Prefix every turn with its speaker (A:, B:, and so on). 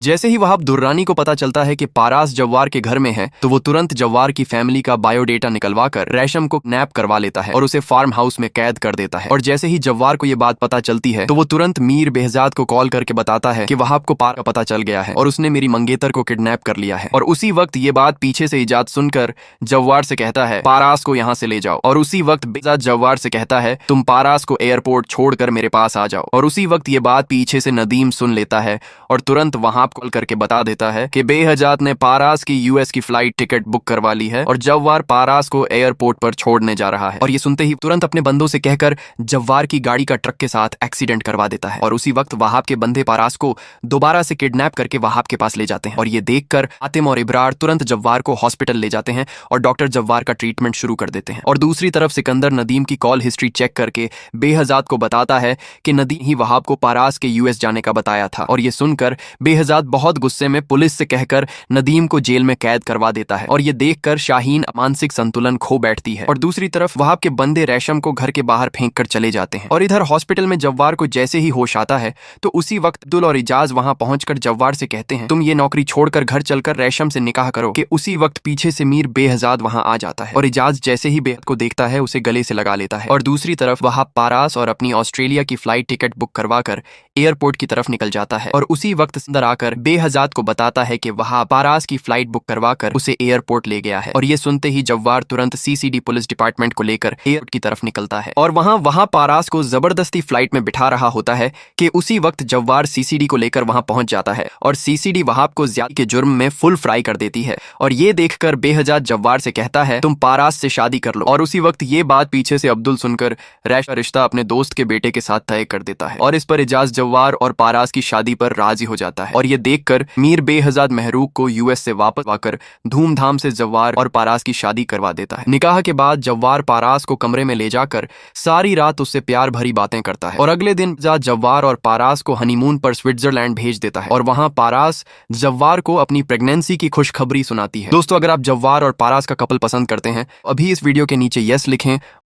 A: जैसे ही वहाब दुर्रानी को पता चलता है कि पारास जव्वार के घर में है तो वो तुरंत जव्वार की फैमिली का बायोडेटा निकलवा कर रेशम को नैप करवा लेता है और उसे फार्म हाउस में कैद कर देता है। और जैसे ही जव्वार को ये बात पता चलती है तो वो तुरंत मीर बेहजाद को कॉल करके बताता है कि वहाब को पार का पता चल गया है और उसने मेरी मंगेतर को किडनैप कर लिया है। और उसी वक्त ये बात पीछे से इजाद सुनकर जव्वार से कहता है पारास को यहाँ से ले जाओ। और उसी वक्त बेहजाद जव्वार से कहता है तुम पारास को एयरपोर्ट छोड़कर मेरे पास आ जाओ। और उसी वक्त ये बात पीछे से नदीम सुन लेता है और तुरंत वहाब कॉल करके बता देता है कि बेहजाद ने पारास की यूएस की फ्लाइट टिकट बुक करवा ली है और जव्वार पारास को एयरपोर्ट पर छोड़ने जा रहा है। और ये सुनते ही तुरंत अपने बंदों से कहकर जव्वार की गाड़ी का ट्रक के साथ एक्सीडेंट करवा देता है। और उसी वक्त वहाब के बंदे पारास को दोबारा से किडनैप करके वहाब के पास ले जाते हैं। और ये देखकर आतिम और इब्रार तुरंत जव्वार को हॉस्पिटल ले जाते हैं और डॉक्टर जव्वार का ट्रीटमेंट शुरू कर देते हैं। और दूसरी तरफ सिकंदर नदीम की कॉल हिस्ट्री चेक करके बेहजाद को बताता है कि नदीम ही वहाब को पारास के यूएस जाने का बताया था। और ये सुनकर बेहजाद बहुत गुस्से में पुलिस से कहकर नदीम को जेल में कैद करवा देता है। और ये देखकर शाहीन मानसिक संतुलन खो बैठती है। और दूसरी तरफ वहाब के बंदे रेशम को घर के बाहर फेंक कर चले जाते हैं। और इधर हॉस्पिटल में जव्वार को जैसे ही होश आता है तो उसी वक्त अब्दुल और इजाज वहां पहुंचकर जव्वार से कहते हैं तुम ये नौकरी छोड़कर घर चलकर रेशम से निकाह करो। कि उसी वक्त पीछे से मीर बेहजाद वहां आ जाता है और इजाज जैसे ही बेहद को देखता है उसे गले से लगा लेता है। और दूसरी तरफ वहाब पारास और अपनी ऑस्ट्रेलिया की फ्लाइट टिकट बुक करवाकर एयरपोर्ट की तरफ निकल जाता है। और उसी वक्त सिकंदर आकर बेहजाद को बताता है कि वहां पारास की फ्लाइट बुक करवाकर उसे एयरपोर्ट ले गया है। और ये सुनते ही जव्वार तुरंत सीसीडी पुलिस डिपार्टमेंट को लेकर एयरपोर्ट की तरफ निकलता है और वहां पारास को जबरदस्ती फ्लाइट में बिठा रहा होता है कि उसी वक्त जव्वार सीसीडी को लेकर वहां पहुंच जाता है और सीसीडी वहाब को ज्यादती के जुर्म में फुल फ्राई कर देती है। और ये देखकर बेहजाद जव्वार से कहता है तुम पारास से शादी कर लो। और उसी वक्त ये बात पीछे से अब्दुल सुनकर रैश का रिश्ता अपने दोस्त के बेटे के साथ तय कर देता है। और इस पर इजाज जव्वार और पारास की शादी पर राजी हो जाता है। और ये देखकर मीर बेहजाद महरूक को यूएस से वापस आकर धूमधाम से जव्वार और पारास की शादी करवा देता है। निकाह के बाद जव्वार पारास को कमरे में ले जाकर सारी रात उससे प्यार भरी बातें करता है। और अगले दिन जव्वार और पारास को हनीमून पर स्विट्जरलैंड भेज देता है। और वहां पारास जव्वार को अपनी प्रेगनेंसी की खुशखबरी सुनाती है। दोस्तों, अगर आप जव्वार और पारास का कपल पसंद करते हैं अभी इस वीडियो के नीचे यस लिखें